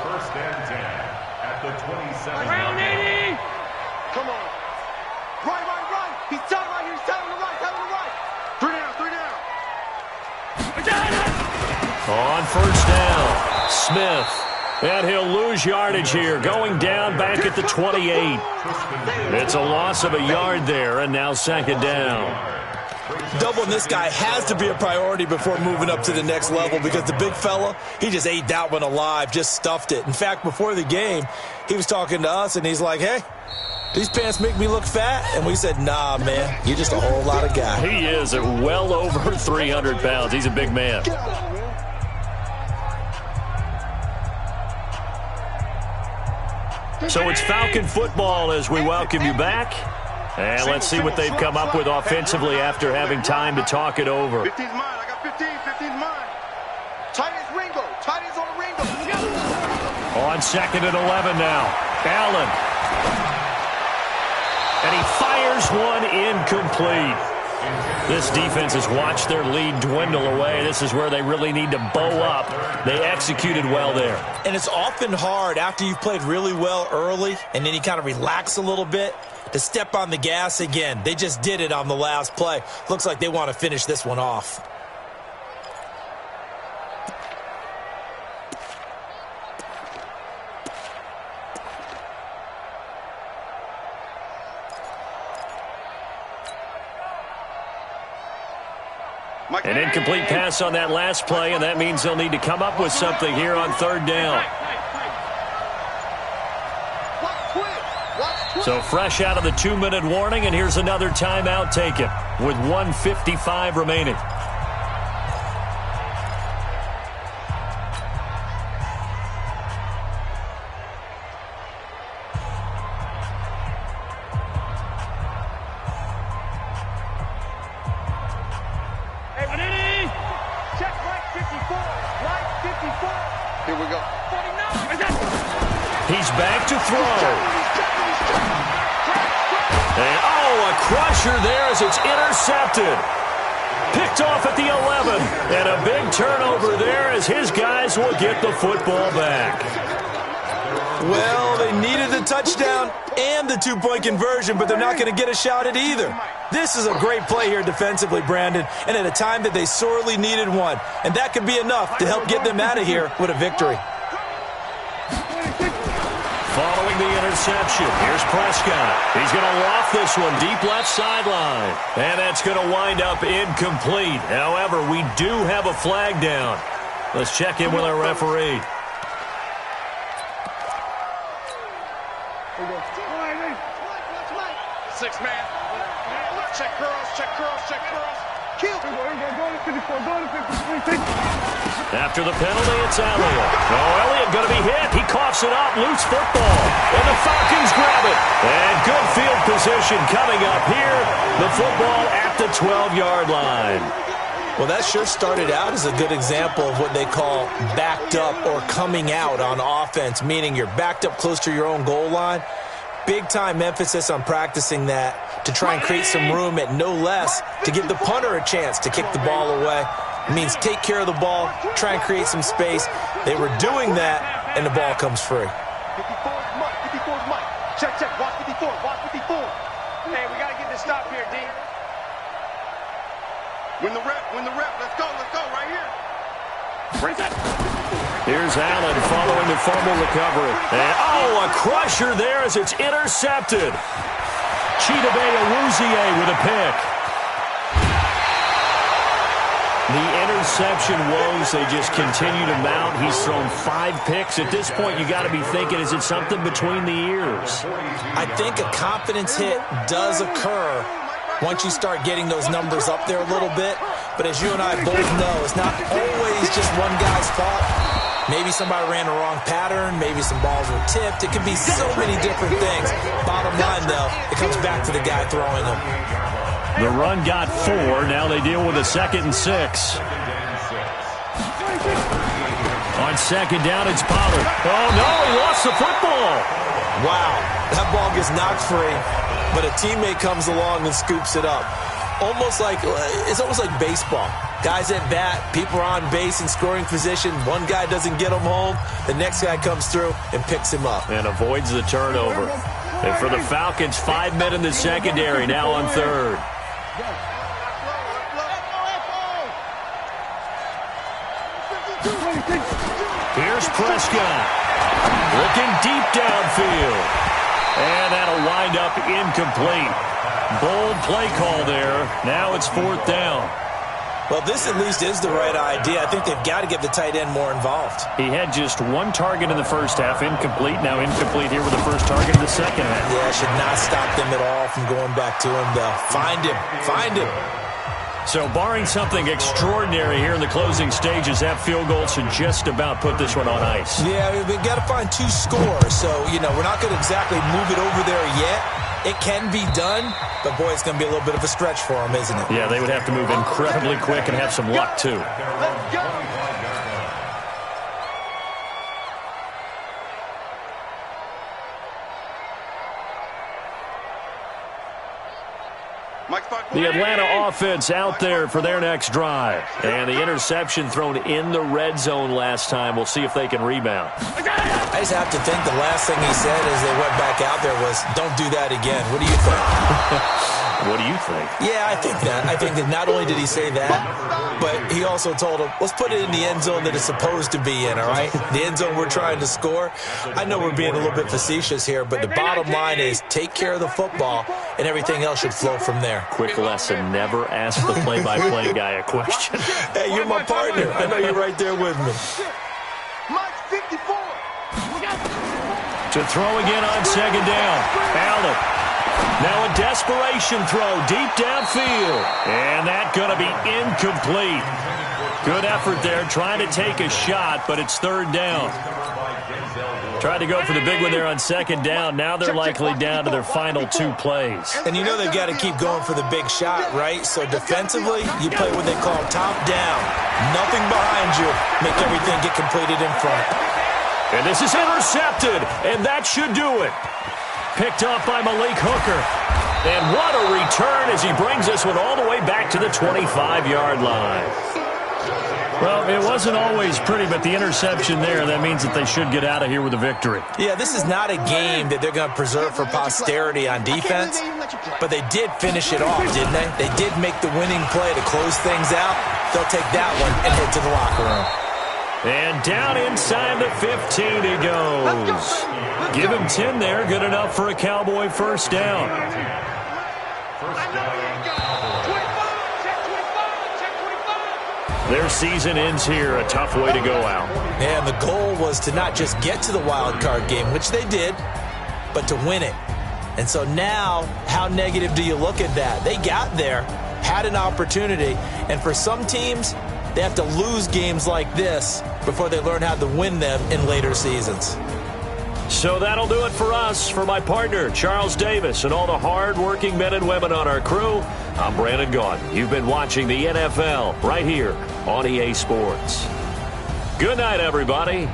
First and 10 at the 27. Round 80. Come on. Right. He's telling right here. He's telling the right. Three down. On first down, Smith. And he'll lose yardage here, going down back at the 28. It's a loss of a yard there, and now second down. Doubling this guy has to be a priority before moving up to the next level because the big fella, he just ate that one alive, just stuffed it. In fact, before the game, he was talking to us, and he's like, hey, these pants make me look fat. And we said, nah, man, you're just a whole lot of guy. He is at well over 300 pounds. He's a big man. So it's Falcon football as we welcome you back. And let's see what they've come up with offensively after having time to talk it over. 15's mine. I got 15's mine. Tight ends Ringo. Tight ends on the Ringo. On second and 11 now. Allen. And he fires one incomplete. This defense has watched their lead dwindle away. This is where they really need to bow up. They executed well there. And it's often hard after you've played really well early and then you kind of relax a little bit to step on the gas again. They just did it on the last play. Looks like they want to finish this one off. An incomplete pass on that last play, and that means they'll need to come up with something here on third down. So fresh out of the 2-minute warning, and here's another timeout taken with 1:55 remaining. Here we go. He's back to throw. And, a crusher there as it's intercepted. Picked off at the 11. And a big turnover there as his guys will get the football back. Well, they needed the touchdown and the two-point conversion, but they're not going to get a shot at either. This is a great play here defensively, Brandon, and at a time that they sorely needed one. And that could be enough to help get them out of here with a victory. Following the interception, here's Prescott. He's going to loft this one deep left sideline. And that's going to wind up incomplete. However, we do have a flag down. Let's check in with our referee. Six man. Check curls. Kill. After the penalty, it's Elliott. Elliott going to be hit. He coughs it up. Loose football. And the Falcons grab it. And good field position coming up here. The football at the 12-yard line. Well, that sure started out as a good example of what they call backed up or coming out on offense, meaning you're backed up close to your own goal line. Big-time emphasis on practicing that to try and create some room at no less to give the punter a chance to kick the ball away. It means take care of the ball, try and create some space. They were doing that, and the ball comes free. 54's Mike. 54's Mike. Check, check. Watch 54. Watch 54. Hey, we got to get this stop here, D. Win the rep. Let's go right here. Here's Allen following the fumble recovery. And, a crusher there as it's intercepted. Chidobe Awuzie with a pick. The interception woes, they just continue to mount. He's thrown 5 picks. At this point, you got to be thinking, is it something between the ears? I think a confidence hit does occur once you start getting those numbers up there a little bit. But as you and I both know, it's not always just one guy's fault. Maybe somebody ran the wrong pattern. Maybe some balls were tipped. It could be so many different things. Bottom line, though, it comes back to the guy throwing them. The run got 4. Now they deal with a 2nd and 6. On 2nd down, it's Pollard. Oh, no, he lost the football. Wow, that ball gets knocked free, but a teammate comes along and scoops it up. It's almost like baseball. Guys at bat, people are on base in scoring position. One guy doesn't get him home. The next guy comes through and picks him up. And avoids the turnover. And for the Falcons, 5 men in the secondary, now on 3rd. Here's Prescott. Looking deep downfield. And that'll wind up incomplete. Bold play call there. Now it's 4th down. Well, this at least is the right idea. I think they've got to get the tight end more involved. He had just 1 target in the first half, incomplete. Now incomplete here with the first target in the second half. Yeah, should not stop them at all from going back to him, though. Find him. So barring something extraordinary here in the closing stages, that field goal should just about put this one on ice. Yeah, we've got to find 2 scores. So, we're not going to exactly move it over there yet. It can be done, but, boy, it's going to be a little bit of a stretch for them, isn't it? Yeah, they would have to move incredibly quick and have some luck, too. Let's go. The Atlanta offense out there for their next drive. And the interception thrown in the red zone last time. We'll see if they can rebound. I just have to think the last thing he said as they went back out there was, don't do that again. What do you think? What do you think? Yeah, I think that not only did he say that, but he also told him, let's put it in the end zone that it's supposed to be in, all right? The end zone we're trying to score. I know we're being a little bit facetious here, but the bottom line is take care of the football, and everything else should flow from there. Quick lesson, never ask the play-by-play guy a question. Hey, you're my partner. I know you're right there with me. Mike 54. To throw again on 2nd down. Allen. Now a desperation throw deep downfield. And that's going to be incomplete. Good effort there trying to take a shot, but it's 3rd down. Tried to go for the big one there on 2nd down. Now they're likely down to their final 2 plays. And you know they've got to keep going for the big shot, right? So defensively, you play what they call top down. Nothing behind you. Make everything get completed in front. And this is intercepted, and that should do it. Picked off by Malik Hooker. And what a return as he brings this one all the way back to the 25-yard line. Well, it wasn't always pretty, but the interception there, that means that they should get out of here with a victory. Yeah, this is not a game that they're going to preserve for posterity on defense, but they did finish it off, didn't they? They did make the winning play to close things out. They'll take that one and head to the locker room. And down inside the 15 he goes. Give him 10 there. Good enough for a Cowboy first down. Their season ends here. A tough way to go out. And the goal was to not just get to the wild card game, which they did, but to win it. And so now, how negative do you look at that? They got there, had an opportunity, and for some teams, they have to lose games like this before they learn how to win them in later seasons. So that'll do it for us. For my partner, Charles Davis, and all the hard-working men and women on our crew, I'm Brandon Gaudin. You've been watching the NFL right here on EA Sports. Good night, everybody.